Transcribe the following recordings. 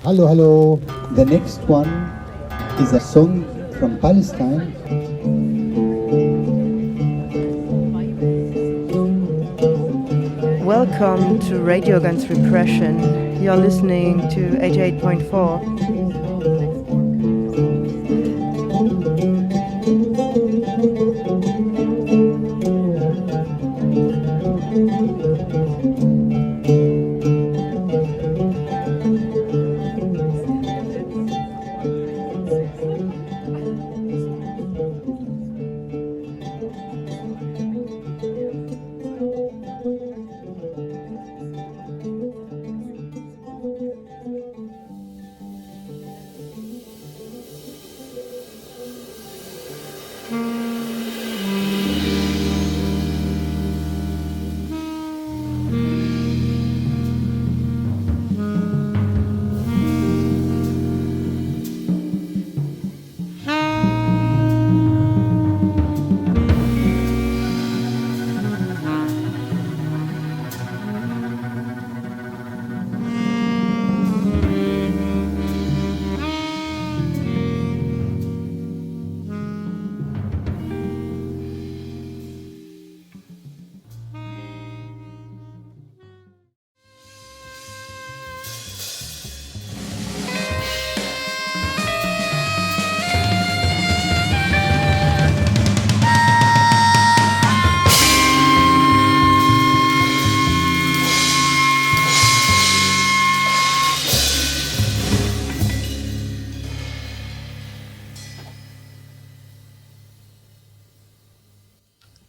Hello, hello. The next one is a song from Palestine. Welcome to Radio Against Repression. You're listening to 88.4.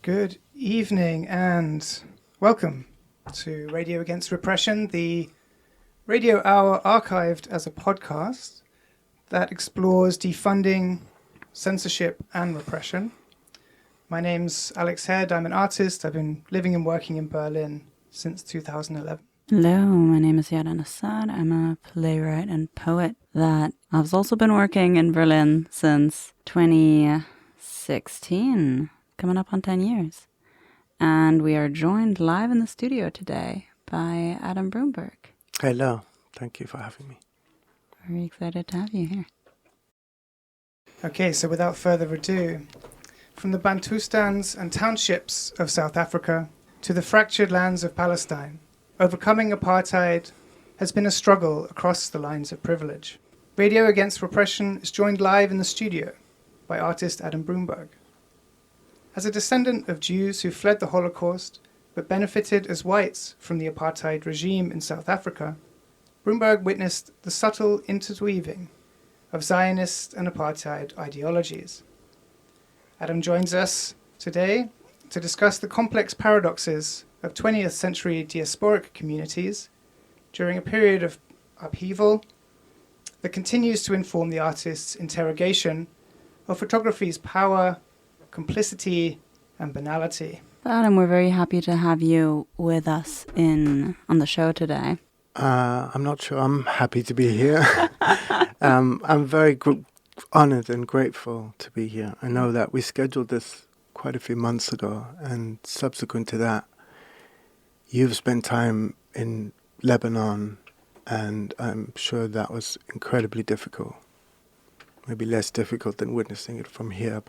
Good evening and welcome to Radio Against Repression, the radio hour archived as a podcast that explores defunding, censorship and repression. My name's Alex Head, I'm an artist, I've been living and working in Berlin since 2011. Hello, my name is Yadan Assad. I'm a playwright and poet that I've also been working in Berlin since 2016. Coming up on 10 years. And we are joined live in the studio today by Adam Broomberg. Hello, thank you for having me. Very excited to have you here. Okay, so without further ado, from the Bantustans and townships of South Africa to the fractured lands of Palestine, overcoming apartheid has been a struggle across the lines of privilege. Radio Against Repression is joined live in the studio by artist Adam Broomberg. As a descendant of Jews who fled the Holocaust but benefited as whites from the apartheid regime in South Africa, Broomberg witnessed the subtle interweaving of Zionist and apartheid ideologies. Adam joins us today to discuss the complex paradoxes of 20th-century diasporic communities during a period of upheaval that continues to inform the artist's interrogation of photography's power, complicity and banality. Adam, we're very happy to have you with us on the show today. I'm not sure I'm happy to be here. I'm very honored and grateful to be here. I know that we scheduled this quite a few months ago, and subsequent to that, you've spent time in Lebanon, and I'm sure that was incredibly difficult. Maybe less difficult than witnessing it from here,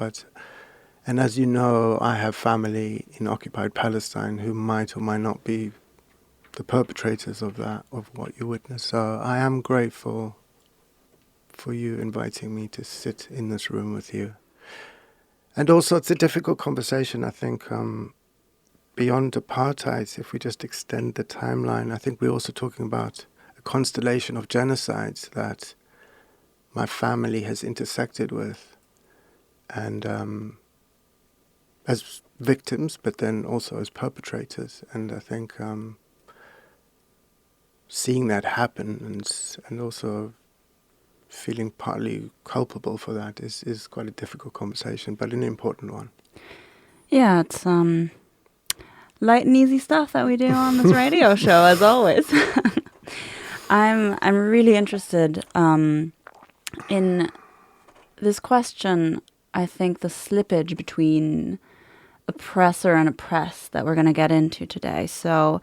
and as you know, I have family in occupied Palestine who might or might not be the perpetrators of that, of what you witnessed. So I am grateful for you inviting me to sit in this room with you. And also it's a difficult conversation, I think, beyond apartheid. If we just extend the timeline, I think we're also talking about a constellation of genocides that my family has intersected with. And as victims, but then also as perpetrators. And I think seeing that happen and also feeling partly culpable for that is quite a difficult conversation, but an important one. Yeah, it's light and easy stuff that we do on this radio show, as always. I'm really interested in this question. I think the slippage between oppressor and oppressed that we're going to get into today. So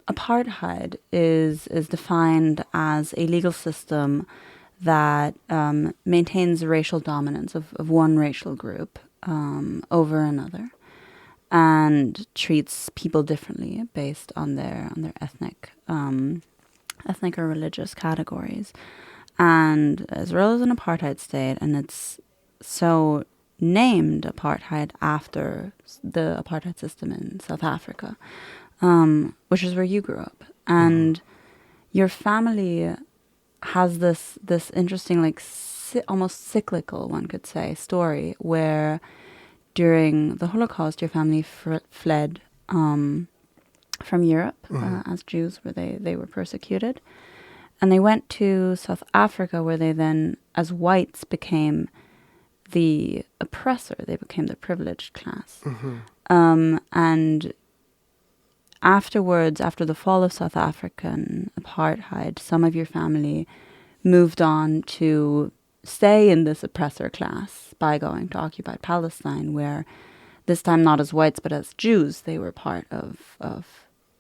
apartheid is defined as a legal system that maintains racial dominance of one racial group over another, and treats people differently based on their ethnic or religious categories. And Israel is an apartheid state, and it's so named apartheid after the apartheid system in South Africa, which is where you grew up. And your family has this interesting, like almost cyclical, one could say, story where during the Holocaust, your family fled from Europe as Jews, where they were persecuted. And they went to South Africa, where they then, as whites, became the oppressor. They became the privileged class. And afterwards, after the fall of South African apartheid, some of your family moved on to stay in this oppressor class by going to occupied Palestine, where this time not as whites but as Jews, they were part of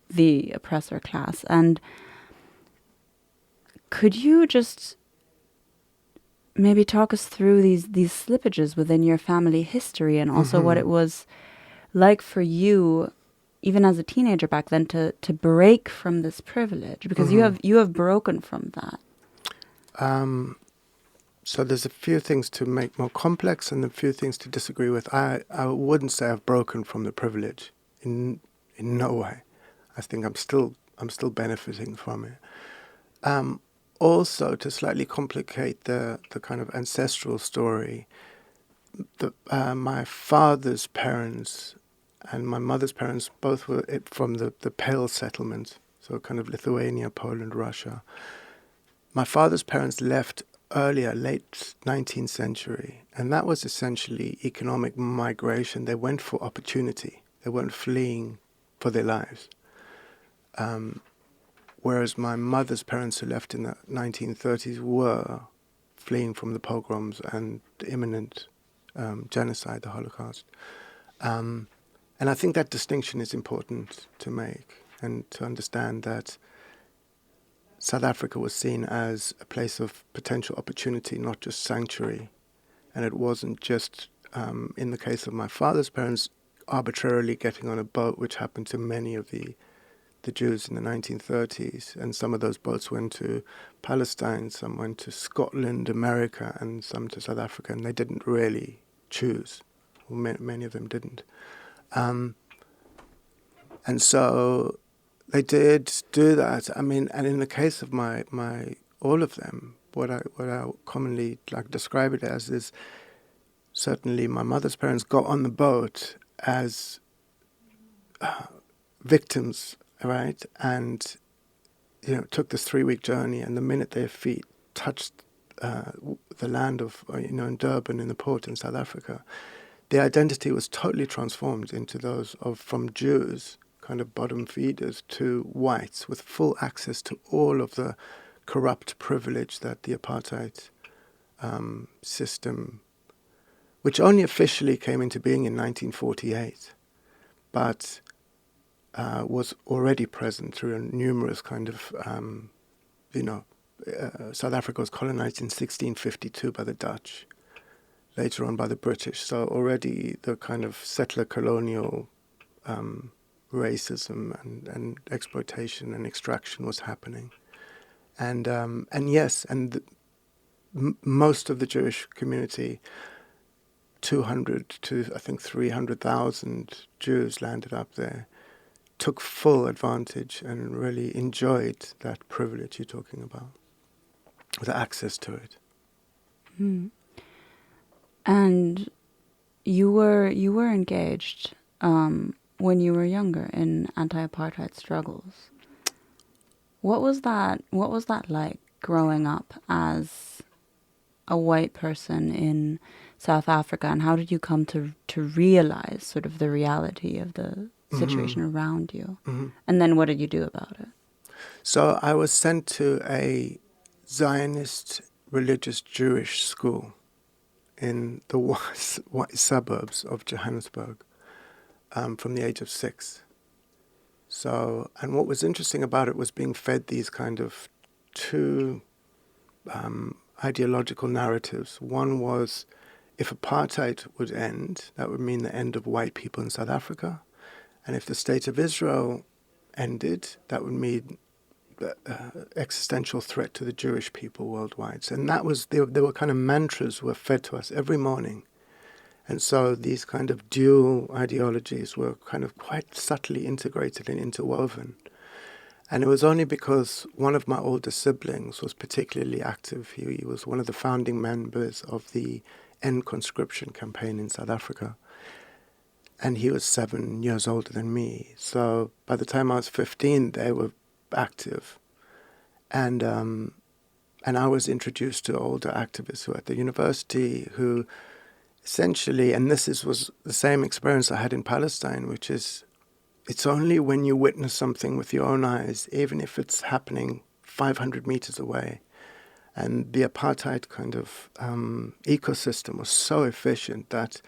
the oppressor class. And could you just maybe talk us through these slippages within your family history, and also what it was like for you, even as a teenager back then, to break from this privilege, because you have broken from that. So there's a few things to make more complex and a few things to disagree with. I wouldn't say I've broken from the privilege in no way. I think I'm still benefiting from it. Also, to slightly complicate the kind of ancestral story, my father's parents and my mother's parents both were from the Pale settlement, so kind of Lithuania, Poland, Russia. My father's parents left earlier, late 19th century, and that was essentially economic migration. They went for opportunity. They weren't fleeing for their lives. Whereas my mother's parents, who left in the 1930s, were fleeing from the pogroms and the imminent genocide, the Holocaust. And I think that distinction is important to make, and to understand that South Africa was seen as a place of potential opportunity, not just sanctuary. And it wasn't just, in the case of my father's parents, arbitrarily getting on a boat, which happened to many of the Jews in the 1930s. And some of those boats went to Palestine, some went to Scotland, America, and some to South Africa. And they didn't really choose. Well, many of them didn't. And so they did do that. I mean, and in the case of my all of them, what I commonly like describe it as is, certainly my mother's parents got on the boat as victims, right? And took this 3-week journey, and the minute their feet touched the land of in Durban, in the port in South Africa, their identity was totally transformed into those of from Jews, kind of bottom feeders, to whites with full access to all of the corrupt privilege that the apartheid system, which only officially came into being in 1948, but was already present through numerous kind of, South Africa was colonized in 1652 by the Dutch, later on by the British. So already the kind of settler colonial racism and exploitation and extraction was happening. And yes, and most of the Jewish community, 200 to I think 300,000 Jews landed up there, took full advantage and really enjoyed that privilege you're talking about, the access to it. And you were engaged when you were younger in anti-apartheid struggles. What was that like, growing up as a white person in South Africa, and how did you come to realize sort of the reality of the situation around you? And then what did you do about it? So I was sent to a Zionist religious Jewish school in the white suburbs of Johannesburg from the age of 6. So, and what was interesting about it was being fed these kind of two ideological narratives. One was, if apartheid would end, that would mean the end of white people in South Africa. And if the state of Israel ended, that would mean existential threat to the Jewish people worldwide. And that was, there were kind of mantras were fed to us every morning. And so these kind of dual ideologies were kind of quite subtly integrated and interwoven. And it was only because one of my older siblings was particularly active. He was one of the founding members of the End Conscription campaign in South Africa. And he was 7 years older than me. So by the time I was 15, they were active. And I was introduced to older activists who were at the university who essentially, and was the same experience I had in Palestine, which is it's only when you witness something with your own eyes, even if it's happening 500 meters away. And the apartheid kind of ecosystem was so efficient that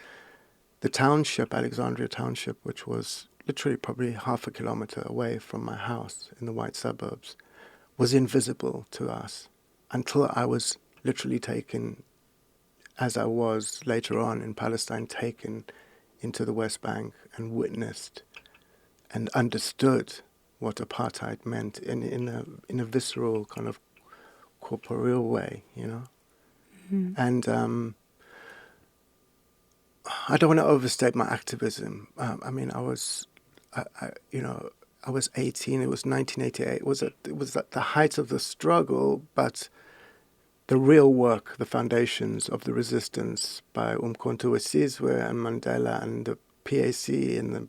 the township, Alexandria Township, which was literally probably half a kilometer away from my house in the white suburbs, was invisible to us until I was literally taken, as I was later on in Palestine, taken into the West Bank and witnessed and understood what apartheid meant in a visceral kind of corporeal way, you know. Mm-hmm. And I don't want to overstate my activism. I mean, I was 18. It was 1988. It was at the height of the struggle, but the real work, the foundations of the resistance by Umkhonto Wesizwe and Mandela and the PAC and the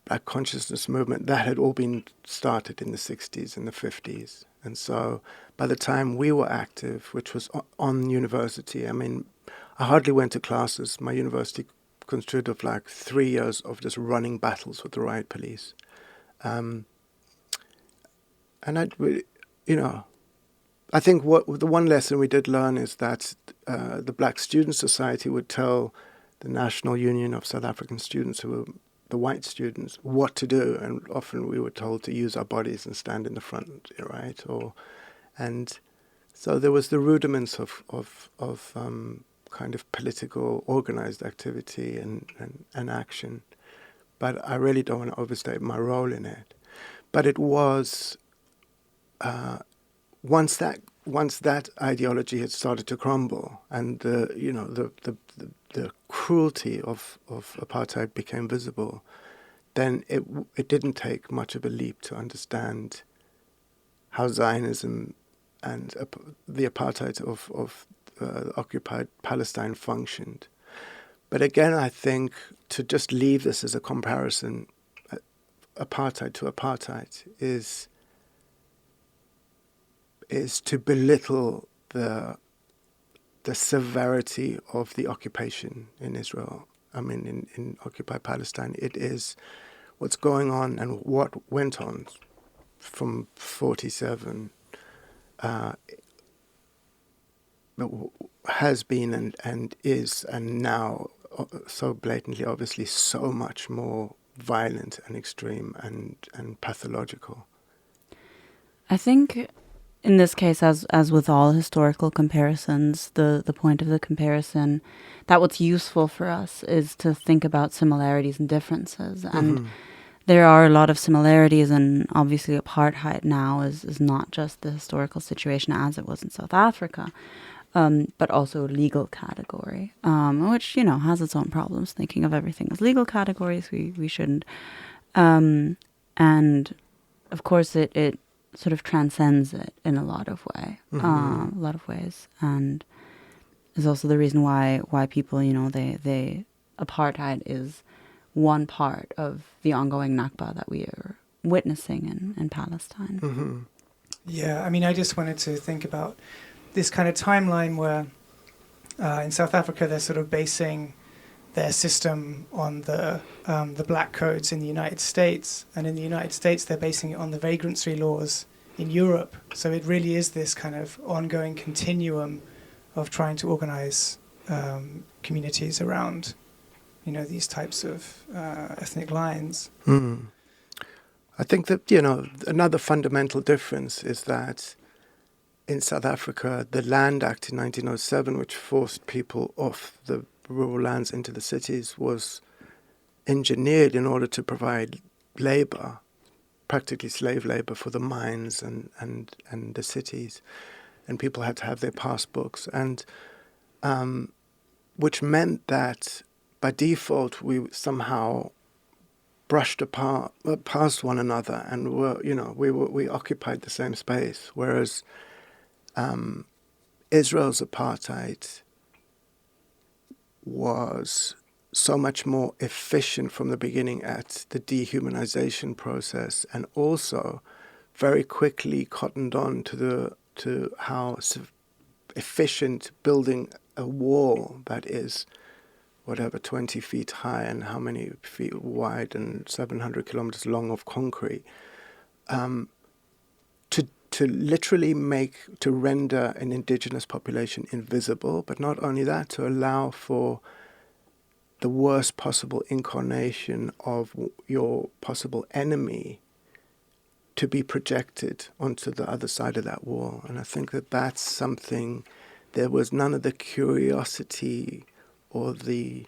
Black consciousness movement, that had all been started in the 60s and the 50s. And so by the time we were active, which was on university, I mean, I hardly went to classes. My university consisted of like 3 years of just running battles with the riot police. And I think the one lesson we did learn is that the Black Student Society would tell the National Union of South African Students, who were the white students, what to do, and often we were told to use our bodies and stand in the front, right? And so there was the rudiments of kind of political organized activity and action, but I really don't want to overstate my role in it. But it was once that ideology had started to crumble and the cruelty of apartheid became visible, then it didn't take much of a leap to understand how Zionism and the apartheid of occupied Palestine functioned. But again, I think to just leave this as a comparison, apartheid to apartheid, is to belittle the severity of the occupation in Israel. I mean, in occupied Palestine, it is what's going on and what went on from 47 has been and is and now so blatantly, obviously, so much more violent and extreme and pathological. I think in this case, as with all historical comparisons, the point of the comparison, that what's useful for us is to think about similarities and differences. And there are a lot of similarities, and obviously apartheid now is not just the historical situation as it was in South Africa, but also a legal category, which, has its own problems. Thinking of everything as legal categories, we shouldn't. And of course it sort of transcends it in a lot of ways, and is also the reason why people, they apartheid is one part of the ongoing Nakba that we are witnessing in Palestine. Mm-hmm. Yeah, I mean, I just wanted to think about this kind of timeline where in South Africa they're sort of basing their system on the black codes in the United States, and in the United States they're basing it on the vagrancy laws in Europe. So it really is this kind of ongoing continuum of trying to organize communities around, these types of ethnic lines. Mm. I think that, you know, another fundamental difference is that in South Africa, the Land Act in 1907, which forced people off the rural lands into the cities, was engineered in order to provide labor, practically slave labor, for the mines and the cities. And people had to have their passbooks, and which meant that by default we somehow brushed apart past one another, and we occupied the same space. Whereas Israel's apartheid was so much more efficient from the beginning at the dehumanization process, and also very quickly cottoned on to how efficient building a wall that is whatever 20 feet high and how many feet wide and 700 kilometers long of concrete, to literally render an indigenous population invisible, but not only that, to allow for the worst possible incarnation of your possible enemy to be projected onto the other side of that wall. And I think that that's something, there was none of the curiosity or the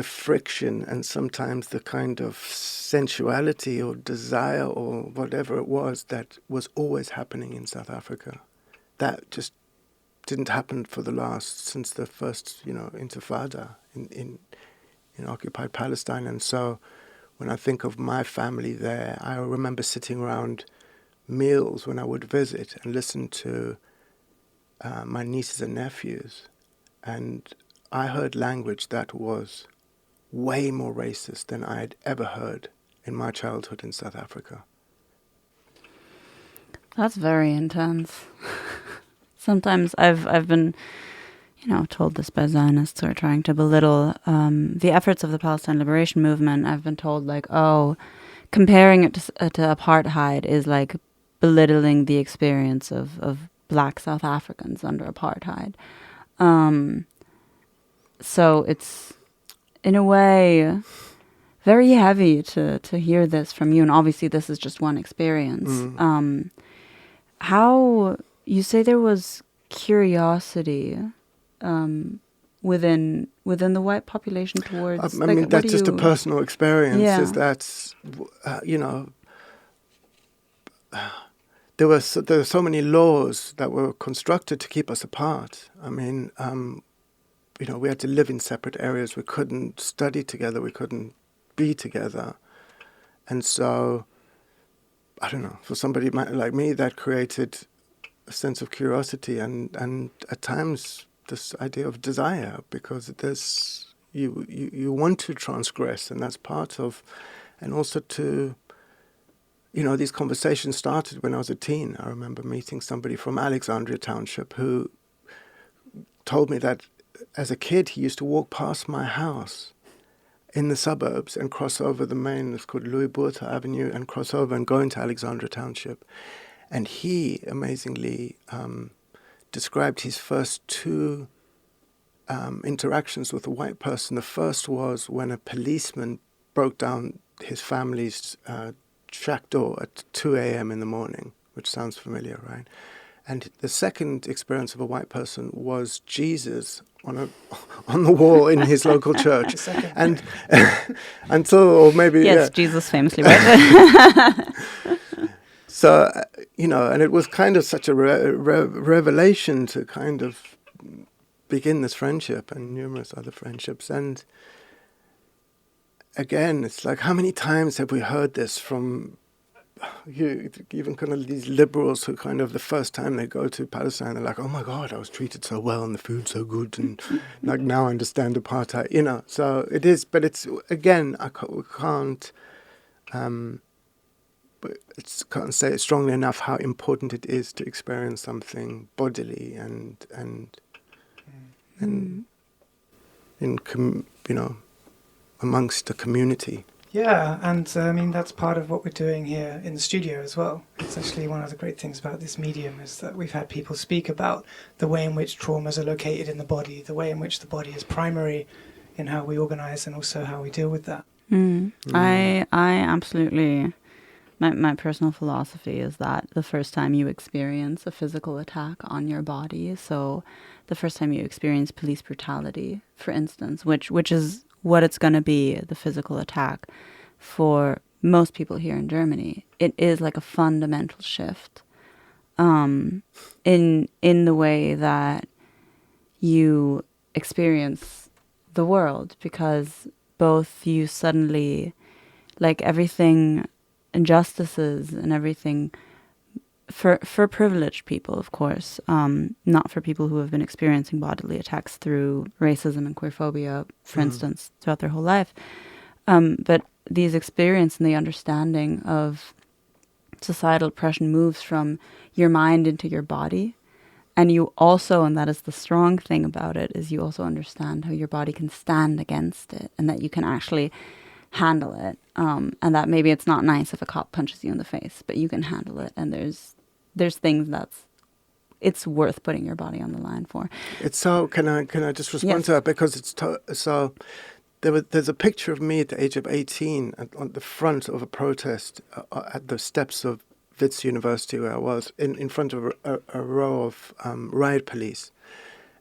friction and sometimes the kind of sensuality or desire or whatever it was that was always happening in South Africa. That just didn't happen since the first, Intifada in occupied Palestine. And so when I think of my family there, I remember sitting around meals when I would visit and listen to my nieces and nephews, and I heard language that was way more racist than I had ever heard in my childhood in South Africa. That's very intense. Sometimes I've been, told this by Zionists who are trying to belittle the efforts of the Palestine Liberation Movement. I've been told, comparing it to apartheid is like belittling the experience of Black South Africans under apartheid. So it's, in a way, very heavy to hear this from you. And obviously this is just one experience. How, you say there was curiosity within the white population towards... that's just a personal experience. Yeah. Is that, there were so many laws that were constructed to keep us apart. We had to live in separate areas. We couldn't study together. We couldn't be together. And so, I don't know, for somebody like me, that created a sense of curiosity and at times this idea of desire, because you want to transgress, and that's part of, and also to, these conversations started when I was a teen. I remember meeting somebody from Alexandria Township who told me that as a kid, he used to walk past my house in the suburbs and cross over the main, it's called Louis Botha Avenue, and cross over and go into Alexandria Township. And he, amazingly, described his first two interactions with a white person. The first was when a policeman broke down his family's shack door at 2 a.m. in the morning, which sounds familiar, right? And the second experience of a white person was Jesus on the wall in his local church. And Jesus famously right. So, and it was kind of such a revelation to kind of begin this friendship and numerous other friendships. And again, it's like, how many times have we heard this from even kind of these liberals who kind of the first time they go to Palestine, they're like, oh my God, I was treated so well and the food's so good, and like now I understand apartheid, So it is, but it's, again, we can't say it strongly enough how important it is to experience something bodily and amongst a community. Yeah, and that's part of what we're doing here in the studio as well. It's actually one of the great things about this medium is that we've had people speak about the way in which traumas are located in the body, the way in which the body is primary in how we organize and also how we deal with that. I absolutely My personal philosophy is that the first time you experience a physical attack on your body, so the first time you experience police brutality, for instance, which is what it's going to be, the physical attack for most people here in Germany, it is like a fundamental shift in the way that you experience the world, because both you suddenly, like everything, injustices and everything for privileged people, of course, not for people who have been experiencing bodily attacks through racism and queerphobia, for instance, throughout their whole life. But these experience and the understanding of societal oppression moves from your mind into your body. And you also, and that is the strong thing about it, is you also understand how your body can stand against it and that you can actually handle it. And that maybe it's not nice if a cop punches you in the face, but you can handle it. And there's things it's worth putting your body on the line for. It's so, can I just respond Yes. to that? Because it's so, there's a picture of me at the age of 18 on the front of a protest at the steps of Wits University, where I was, in front of a row of riot police.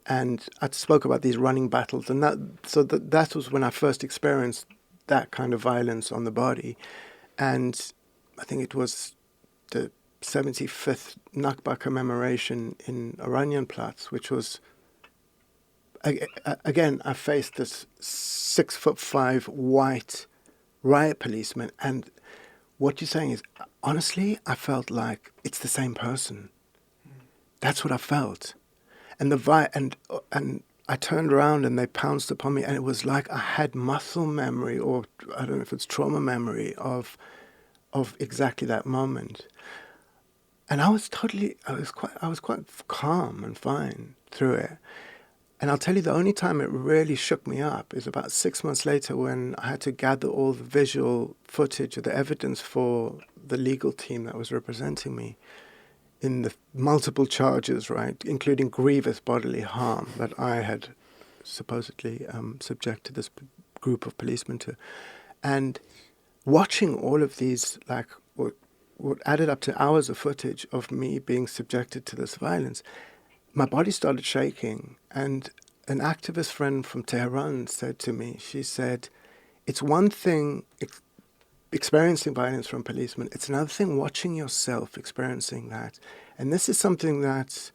And I spoke about these running battles. And that was when I first experienced that kind of violence on the body. And I think it was the 75th Nakba commemoration in Oranienplatz, which was, again, I faced this 6'5" white riot policeman. And what you're saying is, honestly, I felt like it's the same person. That's what I felt. And and I turned around and they pounced upon me, and it was like I had muscle memory, or I don't know if it's trauma memory of exactly that moment. And I was quite calm and fine through it. And I'll tell you, the only time it really shook me up is about 6 months later, when I had to gather all the visual footage or the evidence for the legal team that was representing me in the multiple charges, right, including grievous bodily harm that I had supposedly subjected this group of policemen to. And watching all of these, like, what added up to hours of footage of me being subjected to this violence, my body started shaking. And an activist friend from Tehran said to me, she said, it's one thing experiencing violence from policemen, it's another thing watching yourself experiencing that. And this is something that,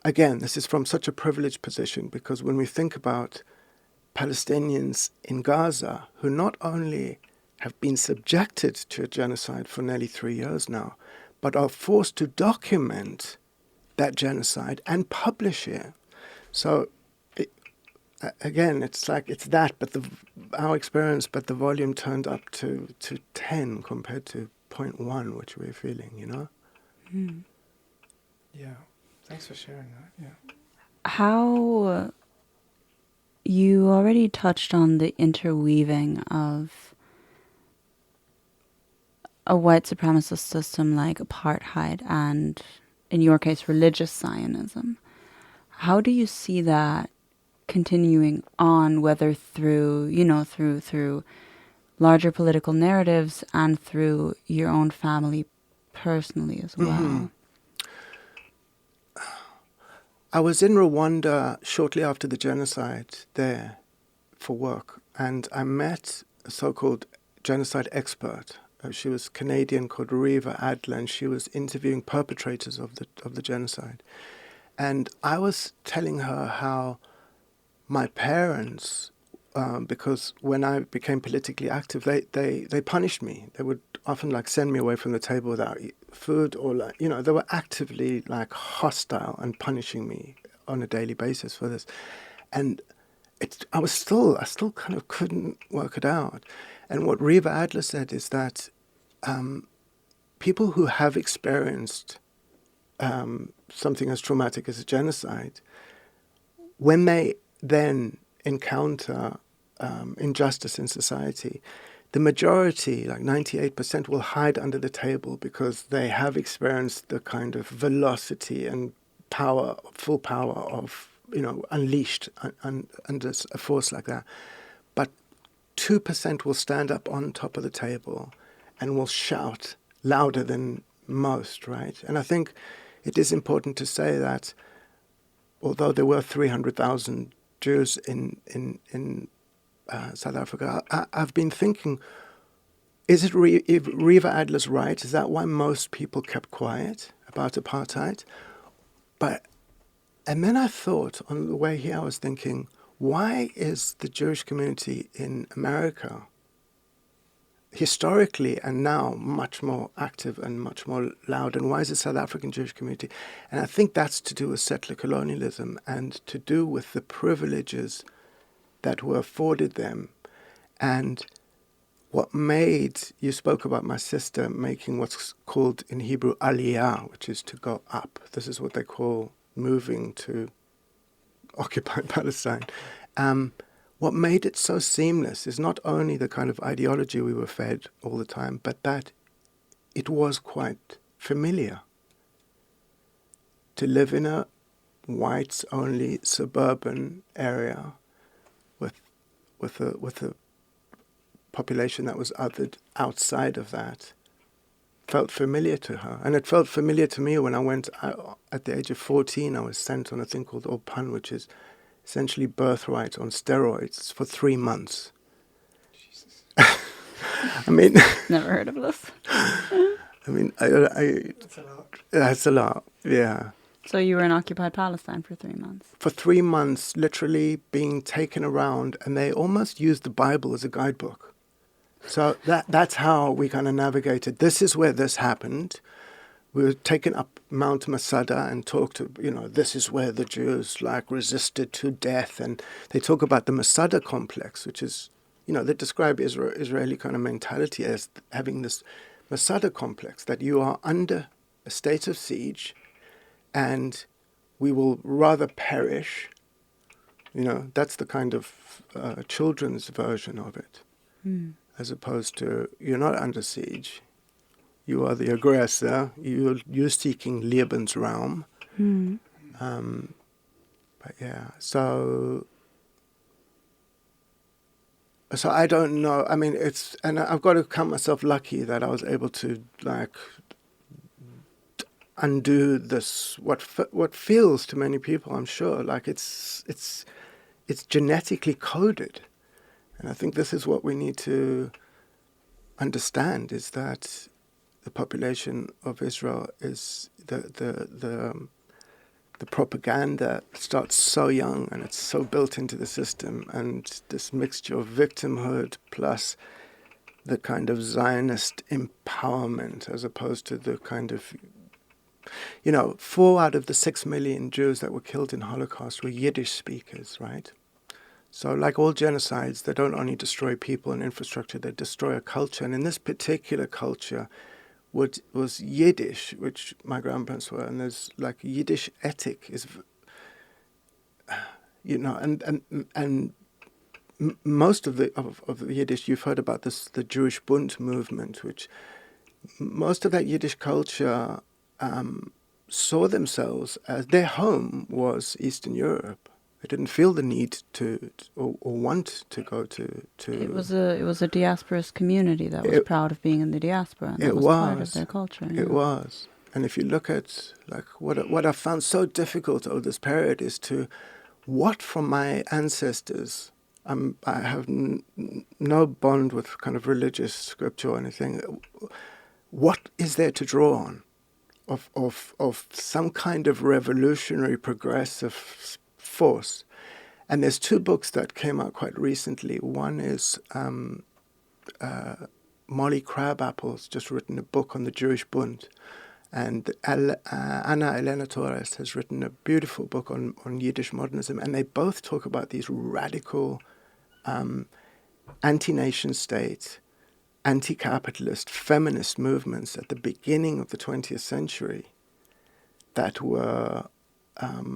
again, this is from such a privileged position, because when we think about Palestinians in Gaza, who not only have been subjected to a genocide for nearly 3 years now, but are forced to document that genocide and publish it. So, again, it's like, it's that, but our experience, but the volume turned up to 10 compared to 0.1, which we're feeling, you know? Mm. Yeah. Thanks for sharing that. Yeah. How you already touched on the interweaving of a white supremacist system like apartheid and, in your case, religious Zionism. How do you see that continuing on, whether through, through larger political narratives and through your own family personally as well? Mm-hmm. I was in Rwanda shortly after the genocide there for work, and I met a so-called genocide expert. She was Canadian, called Riva Adler, and she was interviewing perpetrators of the genocide. And I was telling her how my parents, because when I became politically active, they punished me. They would often send me away from the table without food, or they were actively hostile and punishing me on a daily basis for this. And I still kind of couldn't work it out. And what Riva Adler said is that people who have experienced something as traumatic as a genocide, when they then encounter injustice in society, the majority, 98%, will hide under the table because they have experienced the kind of velocity and power, full power of, unleashed under a force like that. But 2% will stand up on top of the table and will shout louder than most, right? And I think it is important to say that although there were 300,000 Jews in South Africa, I've been thinking, is it Riva Adler's right? Is that why most people kept quiet about apartheid? And then I thought, on the way here, I was thinking, why is the Jewish community in America historically and now much more active and much more loud, and why is the South African Jewish community? And I think that's to do with settler colonialism and to do with the privileges that were afforded them. And what made, you spoke about my sister making what's called in Hebrew aliyah, which is to go up. This is what they call moving to occupied Palestine. What made it so seamless is not only the kind of ideology we were fed all the time, but that it was quite familiar to live in a whites-only suburban area with a population that was othered outside of that. Felt familiar to her, and it felt familiar to me when I went at the age of 14. I was sent on a thing called Opan, which is essentially birthright on steroids for 3 months. Jesus. I mean, Never heard of this. I mean, That's a lot. That's a lot. Yeah. So you were in occupied Palestine for 3 months. For 3 months, literally being taken around, and they almost used the Bible as a guidebook. So that's how we kind of navigated. This is where this happened. We were taken up Mount Masada and talked to, this is where the Jews resisted to death. And they talk about the Masada complex, which is, they describe Israeli kind of mentality as having this Masada complex, that you are under a state of siege and we will rather perish. That's the kind of children's version of it. As opposed to, you're not under siege. You are the aggressor. You're seeking Lebensraum. But yeah, so I don't know. I mean, and I've got to count myself lucky that I was able to undo this. What feels to many people, I'm sure, it's genetically coded. And I think this is what we need to understand, is that the population of Israel is the propaganda starts so young and it's so built into the system, and this mixture of victimhood plus the kind of Zionist empowerment as opposed to the kind of, 4 out of the 6 million Jews that were killed in Holocaust were Yiddish speakers, right? So like all genocides, they don't only destroy people and infrastructure, they destroy a culture. And in this particular culture was Yiddish, which my grandparents were, and there's Yiddish ethic is, and most of the Yiddish, you've heard about this, the Jewish Bund movement, which most of that Yiddish culture saw themselves as their home was Eastern Europe. They didn't feel the need to or want to go to. It was a diasporous community that was proud of being in the diaspora. And that was part of their culture. Yeah. It was, and if you look at what I found so difficult over this period is what from my ancestors. I have no bond with kind of religious scripture or anything. What is there to draw on, of some kind of revolutionary progressive force? And there's 2 books that came out quite recently. One is Molly Crabapple's just written a book on the Jewish Bund, and Ana Elena Torres has written a beautiful book on Yiddish modernism, and they both talk about these radical anti-nation state, anti-capitalist, feminist movements at the beginning of the 20th century that were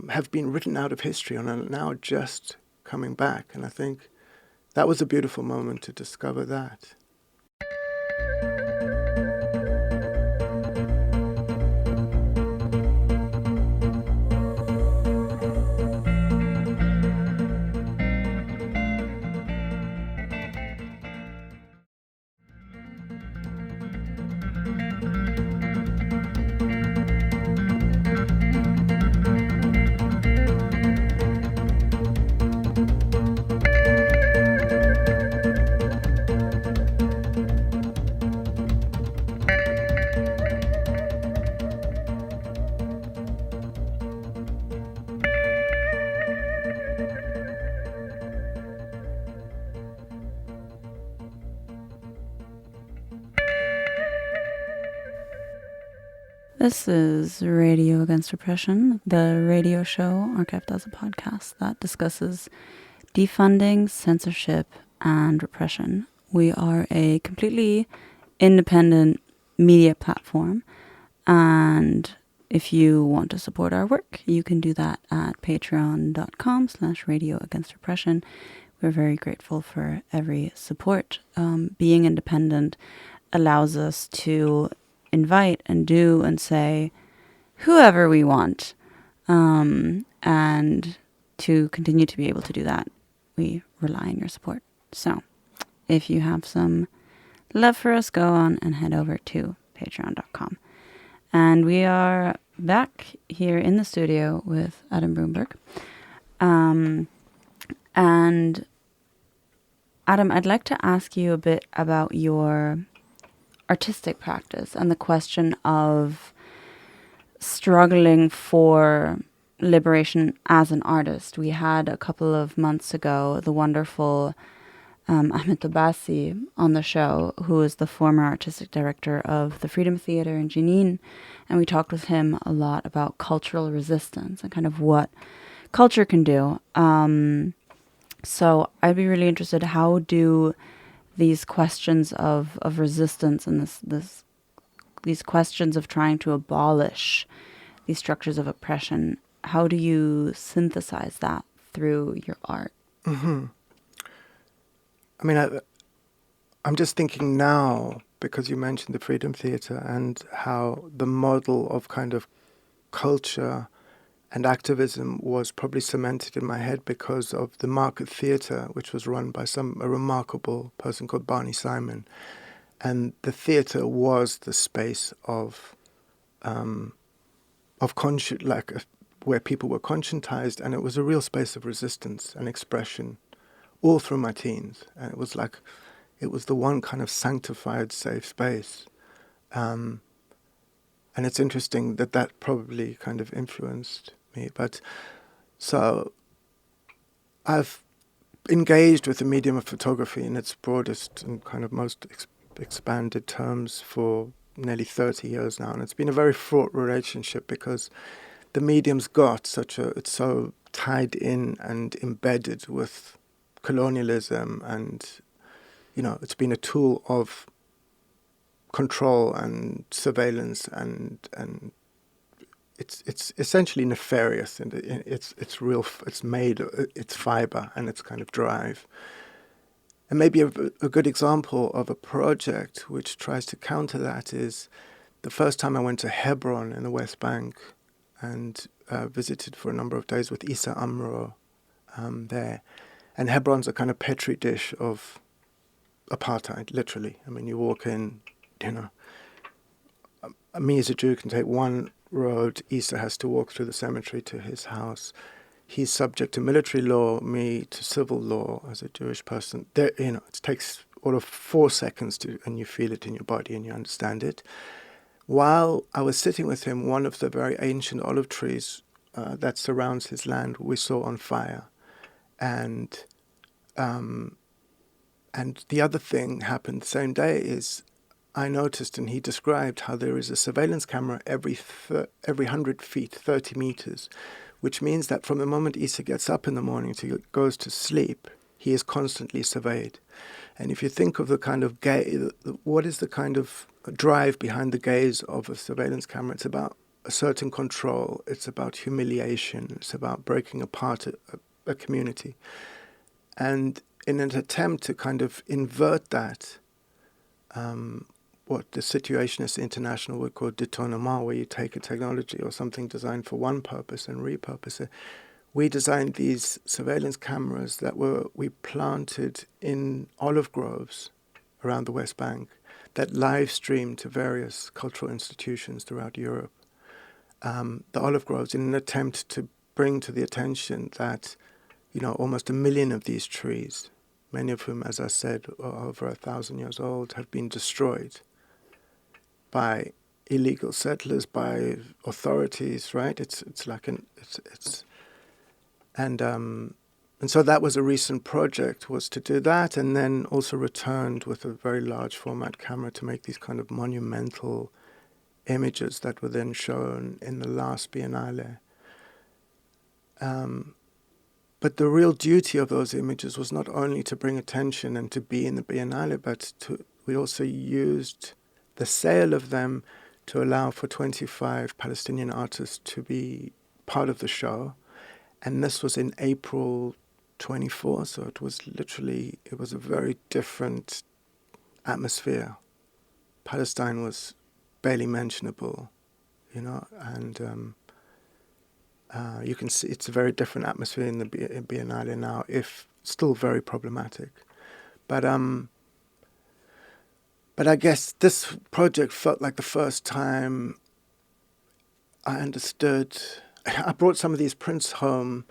have been written out of history and are now just coming back. And I think that was a beautiful moment to discover that. This is Radio Against Repression, the radio show archived as a podcast that discusses defunding, censorship, and repression. We are a completely independent media platform, and if you want to support our work, you can do that at patreon.com/Radio Against Repression. We're very grateful for every support. Being independent allows us to invite and do and say whoever we want. And to continue to be able to do that, we rely on your support. So if you have some love for us, go on and head over to patreon.com. And we are back here in the studio with Adam Broomberg. And Adam, I'd like to ask you a bit about your artistic practice and the question of struggling for liberation as an artist. We had a couple of months ago the wonderful Ahmed Tabasi on the show, who is the former artistic director of the Freedom Theatre in Jenin, and we talked with him a lot about cultural resistance and kind of what culture can do. So I'd be really interested, how do these questions of resistance and these questions of trying to abolish these structures of oppression, how do you synthesize that through your art? Mm-hmm. I mean, I'm just thinking now, because you mentioned the Freedom Theatre and how the model of kind of culture and activism was probably cemented in my head because of the Market Theatre, which was run by a remarkable person called Barney Simon. And the theatre was the space of where people were conscientized, and it was a real space of resistance and expression all through my teens. And it was the one kind of sanctified, safe space. And it's interesting that probably kind of influenced me. But so I've engaged with the medium of photography in its broadest and kind of most expanded terms for nearly 30 years now. And it's been a very fraught relationship because the medium's it's so tied in and embedded with colonialism, and, it's been a tool of control and surveillance, and it's essentially nefarious, and it's real. It's made its fiber and its kind of drive. And maybe a good example of a project which tries to counter that is the first time I went to Hebron in the West Bank and visited for a number of days with Issa Amro there. And Hebron's a kind of petri dish of apartheid, literally. I mean, you walk in, me as a Jew can take one road. Issa has to walk through the cemetery to his house. He's subject to military law, me to civil law as a Jewish person. It takes all of 4 seconds and you feel it in your body and you understand it. While I was sitting with him, one of the very ancient olive trees that surrounds his land we saw on fire. And the other thing happened the same day is I noticed, and he described, how there is a surveillance camera every 100 feet, 30 meters, which means that from the moment Issa gets up in the morning till he goes to sleep, he is constantly surveyed. And if you think of the kind of what is the kind of drive behind the gaze of a surveillance camera? It's about a certain control. It's about humiliation. It's about breaking apart a community. And in an attempt to kind of invert that, what the Situationist International would call détournement, where you take a technology or something designed for one purpose and repurpose it, we designed these surveillance cameras that we planted in olive groves around the West Bank that live streamed to various cultural institutions throughout Europe. The olive groves, in an attempt to bring to the attention that, almost 1 million of these trees, many of whom, as I said, are over 1,000 years old, have been destroyed by illegal settlers, by authorities, right? And so that was a recent project, was to do that, and then also returned with a very large format camera to make these kind of monumental images that were then shown in the last Biennale. But the real duty of those images was not only to bring attention and to be in the Biennale, but we also used the sale of them to allow for 25 Palestinian artists to be part of the show. And this was in April 24, so it was a very different atmosphere. Palestine was barely mentionable, and you can see it's a very different atmosphere in the Biennale now, if still very problematic. But I guess this project felt like the first time I understood. I brought some of these prints home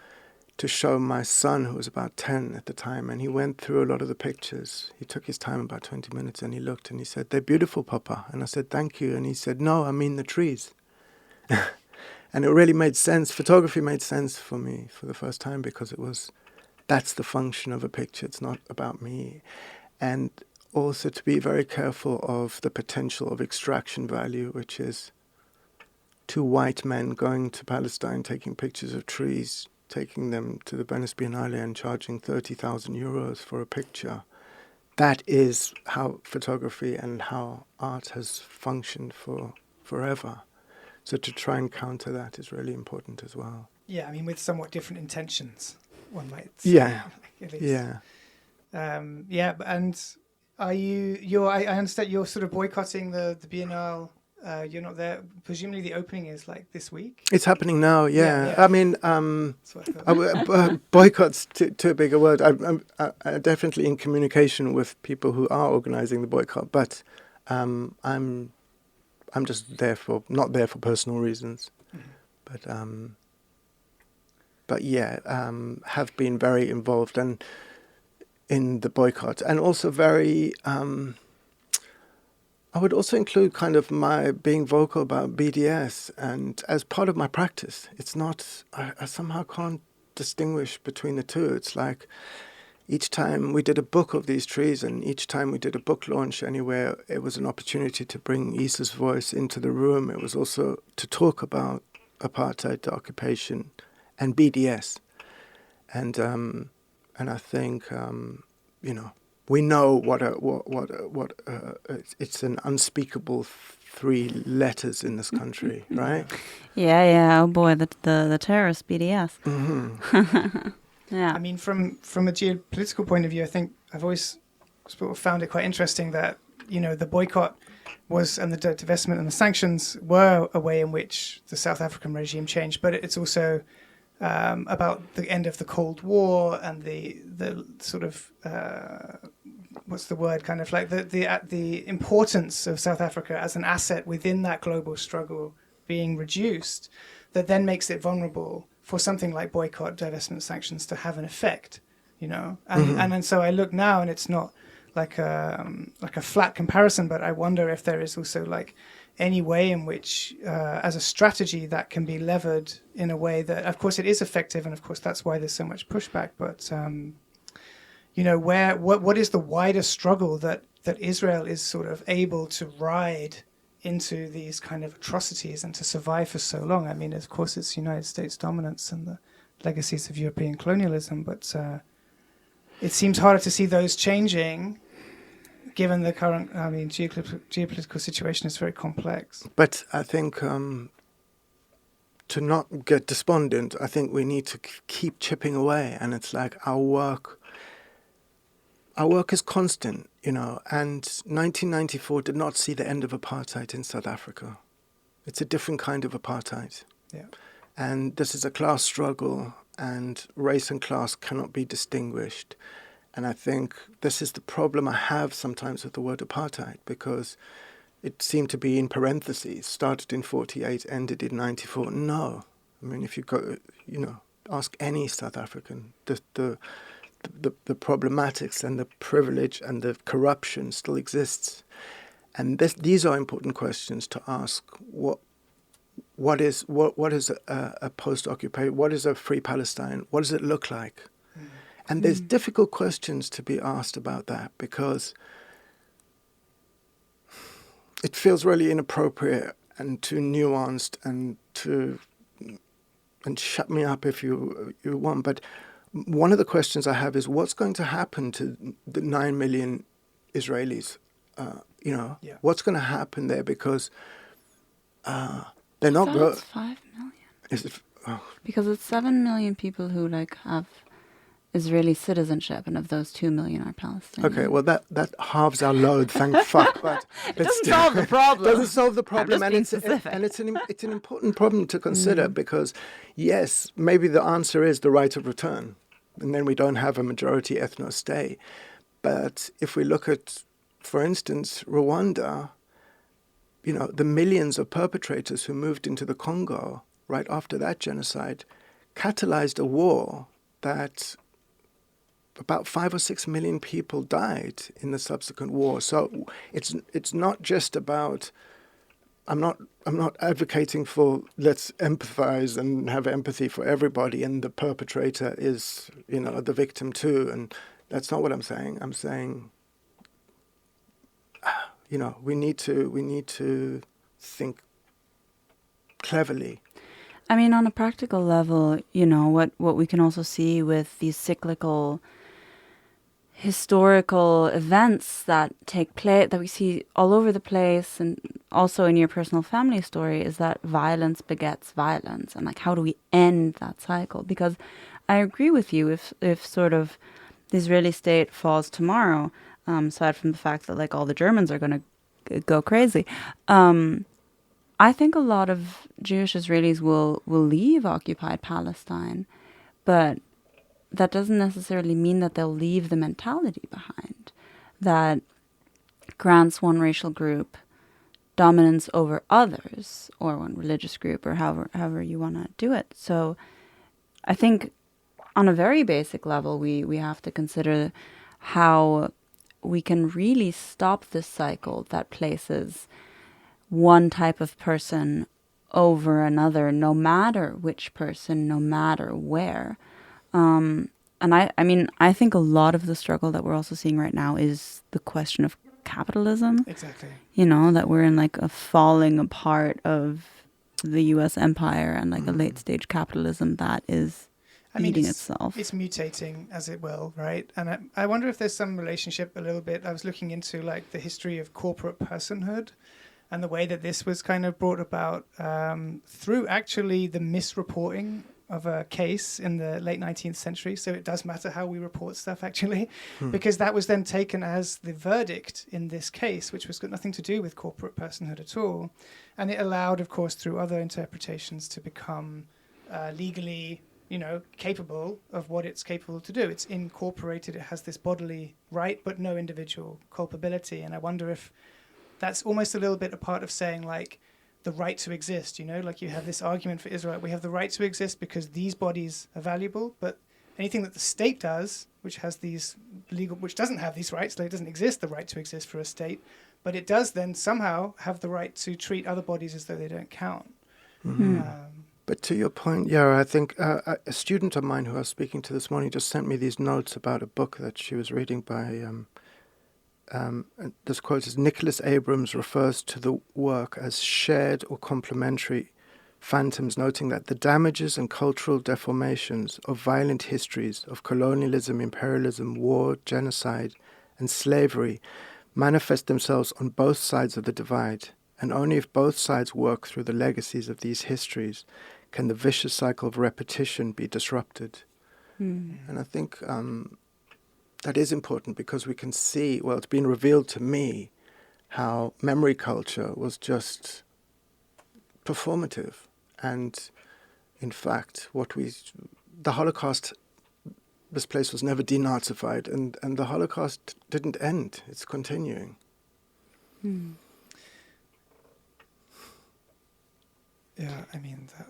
to show my son, who was about 10 at the time, and he went through a lot of the pictures. He took his time, about 20 minutes, and he looked and he said, "They're beautiful, Papa." And I said, "Thank you." And he said, "No, I mean the trees." And it really made sense. Photography made sense for me for the first time, because that's the function of a picture. It's not about me. And also to be very careful of the potential of extraction value, which is two white men going to Palestine, taking pictures of trees, taking them to the Venice Biennale and charging 30,000 euros for a picture. That is how photography and how art has functioned for forever. So to try and counter that is really important as well. Yeah, I mean, with somewhat different intentions, one might say. Yeah, at least. yeah. And I understand you're sort of boycotting the Biennale. You're not there. Presumably the opening is like this week. It's happening now, yeah. I mean, That's what I thought. boycott's too big a word. I'm definitely in communication with people who are organizing the boycott, but I'm just not there for personal reasons. Mm-hmm. But have been very involved and in the boycott, and also very. I would also include kind of my being vocal about BDS, and as part of my practice. It's not. I somehow can't distinguish between the two. It's like each time we did a book of these trees, and each time we did a book launch anywhere, it was an opportunity to bring Issa's voice into the room. It was also to talk about apartheid, the occupation, and BDS. And I think we know what it's an unspeakable 3 letters in this country, right? Yeah. Oh boy, the terrorist BDS. Mm-hmm. Yeah. I mean, from a geopolitical point of view, I think I've always sort of found it quite interesting that, the boycott and the divestment and the sanctions were a way in which the South African regime changed, but it's also about the end of the Cold War and the sort of what's the word, kind of like the importance of South Africa as an asset within that global struggle being reduced, that then makes it vulnerable for something like boycott, divestment, sanctions to have an effect, and so I look now, and it's not like a flat comparison, but I wonder if there is also like any way in which, as a strategy, that can be levered in a way that, of course, it is effective, and of course that's why there's so much pushback. But what is the wider struggle that Israel is sort of able to ride into these kind of atrocities and to survive for so long? I mean, of course, it's United States dominance and the legacies of European colonialism, but it seems harder to see those changing, given the current, geopolitical situation is very complex. But I think to not get despondent, I think we need to keep chipping away, and it's like our work is constant, and 1994 did not see the end of apartheid in South Africa. It's a different kind of apartheid. Yeah. And this is a class struggle, and race and class cannot be distinguished. And I think this is the problem I have sometimes with the word apartheid, because it seemed to be in parentheses, started in 48, ended in 94. No. I mean, if you go, ask any South African, the problematics and the privilege and the corruption still exists. And these are important questions to ask. What is a post-occupation? What is a free Palestine? What does it look like? And there's difficult questions to be asked about that, because it feels really inappropriate and too nuanced and shut me up if you want. But one of the questions I have is what's going to happen to the 9 million Israelis? What's going to happen there? Because they're not going. It's 5 million. Is it? Oh. Because it's 7 million people who have Israeli citizenship, and of those 2 million are Palestinian. Okay, well that halves our load, thank fuck. But it doesn't solve the problem. Doesn't solve the problem, and it's an important problem to consider because yes, maybe the answer is the right of return, and then we don't have a majority ethno-state. But if we look at, for instance, Rwanda, the millions of perpetrators who moved into the Congo right after that genocide catalyzed a war that about 5 or 6 million people died in the subsequent war. So it's not just about. I'm not advocating for let's empathize and have empathy for everybody, and the perpetrator is the victim too. And that's not what I'm saying. I'm saying we need to think cleverly. I mean, on a practical level, what we can also see with these cyclical historical events that take place, that we see all over the place, and also in your personal family story, is that violence begets violence. And how do we end that cycle? Because I agree with you, if sort of the Israeli state falls tomorrow, aside from the fact that all the Germans are going to go crazy, I think a lot of Jewish Israelis will leave occupied Palestine, but that doesn't necessarily mean that they'll leave the mentality behind that grants one racial group dominance over others, or one religious group, or however you want to do it. So I think on a very basic level, we have to consider how we can really stop this cycle that places one type of person over another, no matter which person, no matter where. And I think a lot of the struggle that we're also seeing right now is the question of capitalism. Exactly. That we're in a falling apart of the U.S. empire and a late stage capitalism that is eating itself. It's mutating, as it will, right? And I wonder if there's some relationship a little bit. I was looking into the history of corporate personhood and the way that this was kind of brought about through actually the misreporting of a case in the late 19th century. So it does matter how we report stuff, actually, because that was then taken as the verdict in this case, which was got nothing to do with corporate personhood at all. And it allowed, of course, through other interpretations to become legally, capable of what it's capable to do. It's incorporated. It has this bodily right, but no individual culpability. And I wonder if that's almost a little bit a part of saying, the right to exist, you have this argument for Israel. We have the right to exist because these bodies are valuable, but anything that the state does, which doesn't have these rights, it doesn't exist, the right to exist for a state, but it does then somehow have the right to treat other bodies as though they don't count. Mm-hmm. But to your point, yeah, I think a student of mine who I was speaking to this morning just sent me these notes about a book that she was reading by this quote is, Nicholas Abrams refers to the work as shared or complementary phantoms, noting that the damages and cultural deformations of violent histories of colonialism, imperialism, war, genocide, and slavery manifest themselves on both sides of the divide, and only if both sides work through the legacies of these histories can the vicious cycle of repetition be disrupted. And I think that is important because we can see, it's been revealed to me how memory culture was just performative. And in fact, the Holocaust, this place was never denazified, and the Holocaust didn't end. It's continuing. Yeah, I mean that.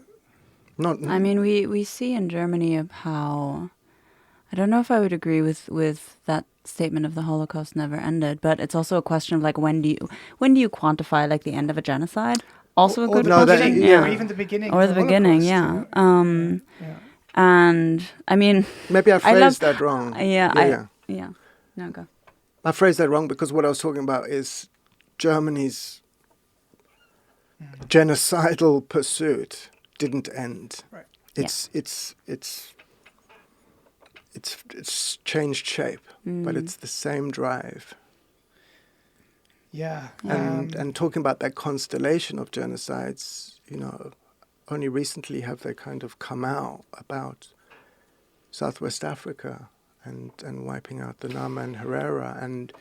We see in Germany of how, I don't know if I would agree with that statement of the Holocaust never ended, but it's also a question of when do you quantify the end of a genocide? Also a good question, or even the beginning, or the beginning, yeah. And I mean, maybe I phrased that wrong. Yeah. No, go. I phrased that wrong because what I was talking about is Germany's genocidal pursuit didn't end. Right. It's changed shape, but it's the same drive. Yeah. And talking about that constellation of genocides, only recently have they kind of come out about Southwest Africa and wiping out the Nama and Herero and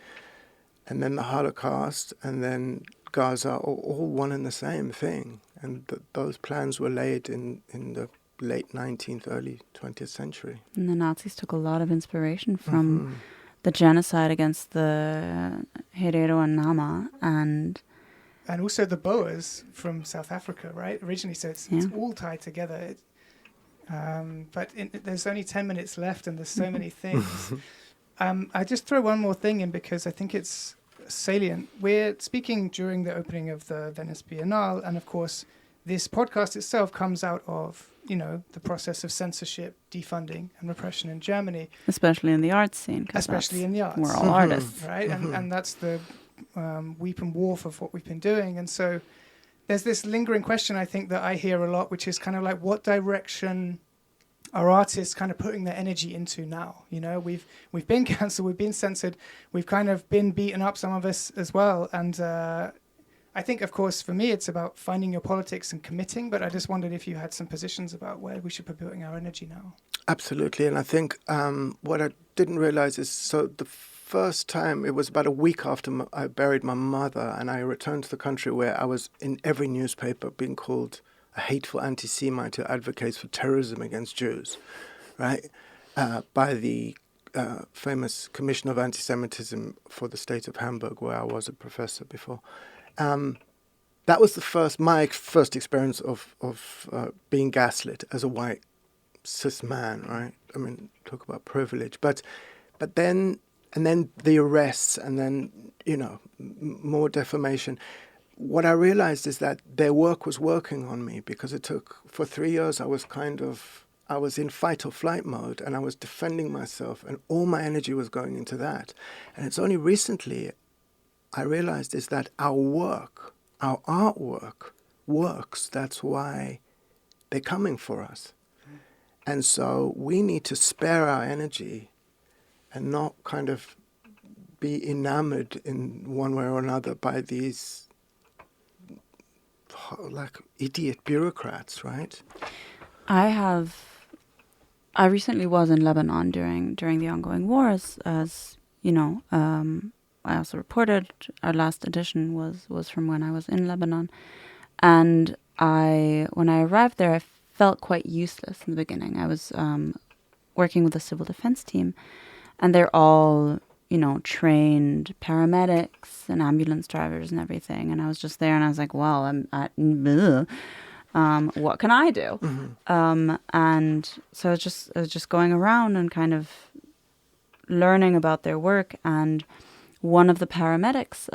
then the Holocaust and then Gaza, all one and the same thing. And those plans were laid in the late 19th, early 20th century. And the Nazis took a lot of inspiration from the genocide against the Herero and Nama and also the Boers from South Africa, right? Originally, so it's all tied together. But there's only 10 minutes left and there's so many things. I just throw one more thing in because I think it's salient. We're speaking during the opening of the Venice Biennale, and of course, this podcast itself comes out of, the process of censorship, defunding, and repression in Germany. Especially in the arts scene. Especially in the arts. We're all artists. Right? And that's the weep and wharf of what we've been doing. And so there's this lingering question, I think, that I hear a lot, which is kind of like, what direction are artists kind of putting their energy into now? We've been cancelled, we've been censored, we've kind of been beaten up, some of us as well. And I think, of course, for me, it's about finding your politics and committing, but I just wondered if you had some positions about where we should be putting our energy now. Absolutely. And I think what I didn't realize is, so the first time, it was about a week after I buried my mother, and I returned to the country where I was in every newspaper being called a hateful anti-Semite who advocates for terrorism against Jews, right? By the famous Commission of Anti-Semitism for the state of Hamburg, where I was a professor before. That was my first experience of being gaslit as a white cis man, right? I mean, talk about privilege. But then, and then the arrests, and then, more defamation. What I realized is that their work was working on me, because it took, for 3 years, I was in fight or flight mode, and I was defending myself, and all my energy was going into that. And it's only recently I realized is that our work, our artwork works. That's why they're coming for us. And so we need to spare our energy and not kind of be enamored in one way or another by these like idiot bureaucrats, right? I recently was in Lebanon during the ongoing war, as I also reported. Our last edition was from when I was in Lebanon, and when I arrived there, I felt quite useless in the beginning. I was working with a civil defense team, and they're all trained paramedics and ambulance drivers and everything. And I was just there, and I was like, well, what can I do? And so I was just going around and kind of learning about their work. And one of the paramedics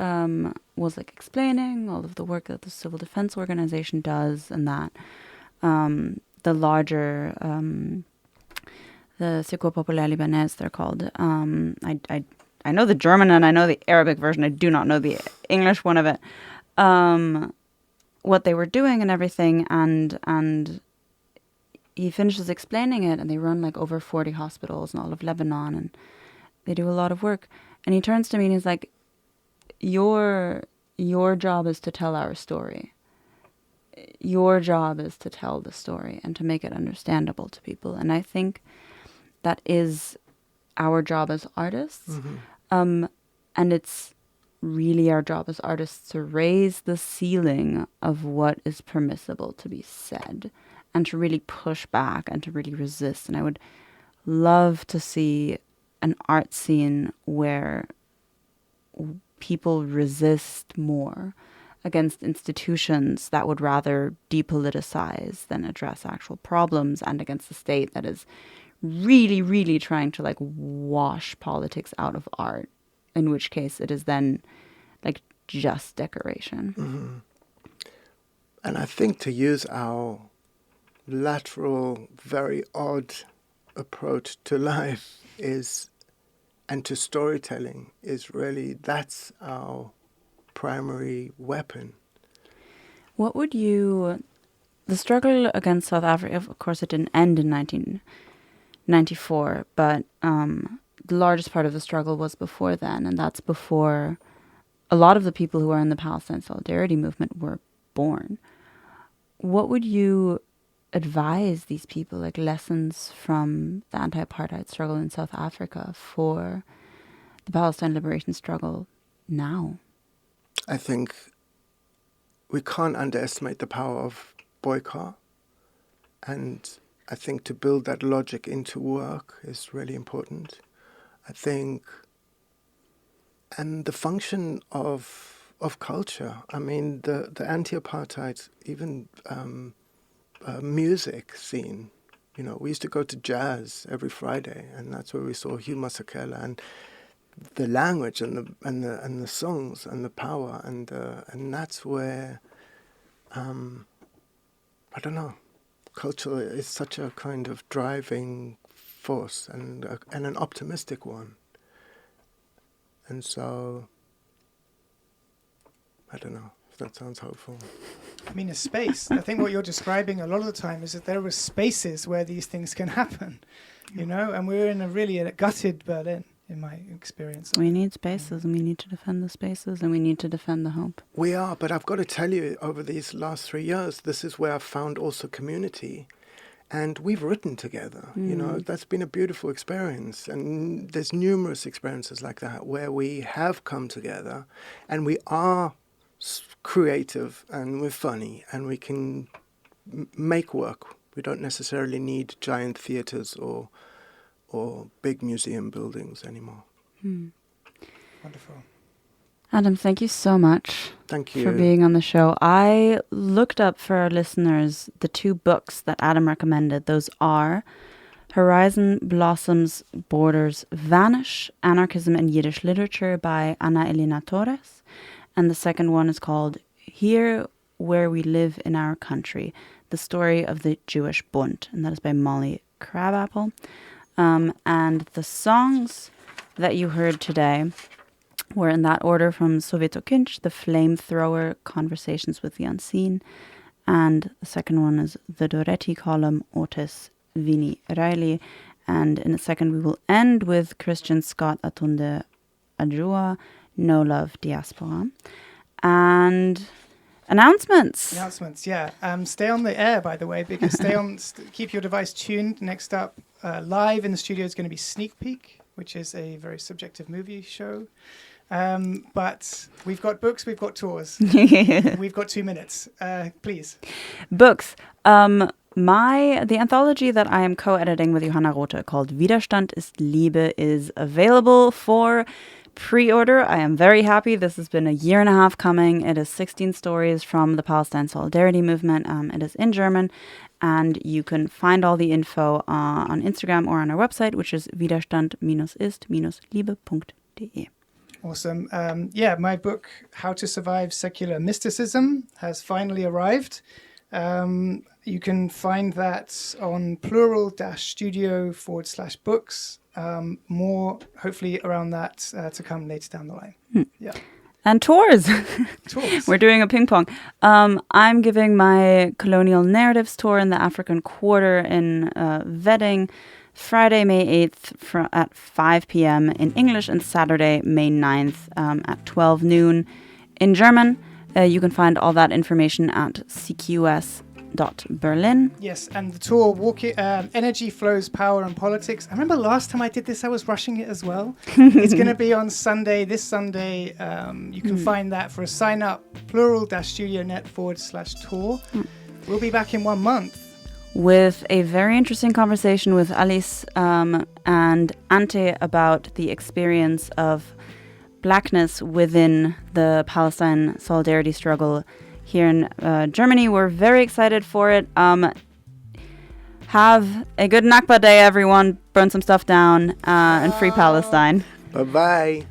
was like explaining all of the work that the civil defense organization does, and that the larger the Secours Populaire Libanais, they're called. I know the German and I know the Arabic version. I do not know the English one of it. What they were doing and everything, and he finishes explaining it, and they run like over 40 hospitals in all of Lebanon, and they do a lot of work. And he turns to me and he's like, your job is to tell our story. Your job is to tell the story and to make it understandable to people. And I think that is our job as artists. And it's really our job as artists to raise the ceiling of what is permissible to be said, and to really push back and to really resist. And I would love to see an art scene where people resist more against institutions that would rather depoliticize than address actual problems, and against the state that is really, really trying to like wash politics out of art, in which case it is then like just decoration. And I think to use our lateral, very odd approach to life and to storytelling is really, that's our primary weapon. What would you... The struggle against South Africa, of course, it didn't end in 1994, but the largest part of the struggle was before then, and that's before a lot of the people who are in the Palestine Solidarity movement were born. What would you advise these people, like lessons from the anti-apartheid struggle in South Africa for the Palestine liberation struggle now? I think we can't underestimate the power of boycott, and I think to build that logic into work is really important. I think, and the function of culture. I mean, the anti-apartheid, even music scene. You know, we used to go to jazz every Friday, and that's where we saw Hugh Masekela, and the language and the songs and the power and that's where I don't know, culture is such a kind of driving force and an optimistic one. And so, I don't know if that sounds hopeful. I mean, a space. I think what you're describing a lot of the time is that there are spaces where these things can happen, you know, and we're in a gutted Berlin, in my experience. We need spaces, and we need to defend the spaces, and we need to defend the hope. We are, but I've got to tell you, over these last 3 years, this is where I've found also community. And we've written together, you know, that's been a beautiful experience. And there's numerous experiences like that where we have come together and we are creative and we're funny and we can make work. We don't necessarily need giant theatres or big museum buildings anymore. Wonderful. Adam, thank you so much. Thank you for being on the show. I looked up for our listeners the 2 books that Adam recommended. Those are Horizon Blossoms, Borders Vanish, Anarchism and Yiddish Literature by Ana Elena Torres. And the second one is called Here Where We Live in Our Country, The Story of the Jewish Bund. And that is by Molly Crabapple. And the songs that you heard today were in that order from Soweto Kinch, The Flamethrower, Conversations with the Unseen. And the second one is The Doretti Column, Otis Vini Riley. And in a second we will end with Christian Scott Atunde Adjua, No Love Diaspora. And announcements. Announcements, yeah. Stay on the air, by the way, because keep your device tuned. Next up, live in the studio is going to be Sneak Peek, which is a very subjective movie show. But we've got books, we've got tours. We've got 2 minutes. Please. Books. The anthology that I am co-editing with Johanna Rothe called Widerstand ist Liebe is available for pre-order. I am very happy. This has been a 1.5 years coming. It is 16 stories from the Palestine Solidarity Movement. It is in German. And you can find all the info on Instagram or on our website, which is widerstand-ist-liebe.de. Awesome. My book, How to Survive Secular Mysticism, has finally arrived. You can find that on plural-studio/books. More, hopefully, around that to come later down the line. Yeah. And tours. Tours. We're doing a ping pong. I'm giving my colonial narratives tour in the African Quarter in Wedding, Friday, May 8th at 5 p.m. in English, and Saturday, May 9th at 12 noon in German. You can find all that information at cqs.berlin. Yes, and the tour, Energy, Flows, Power and Politics. I remember last time I did this, I was rushing it as well. It's going to be on Sunday, this Sunday. You can find that for a sign-up, plural-studionet/tour. We'll be back in 1 month. With a very interesting conversation with Alice and Ante about the experience of blackness within the Palestine solidarity struggle here in Germany. We're very excited for it. Have a good Nakba day, everyone. Burn some stuff down and free Palestine. Bye-bye.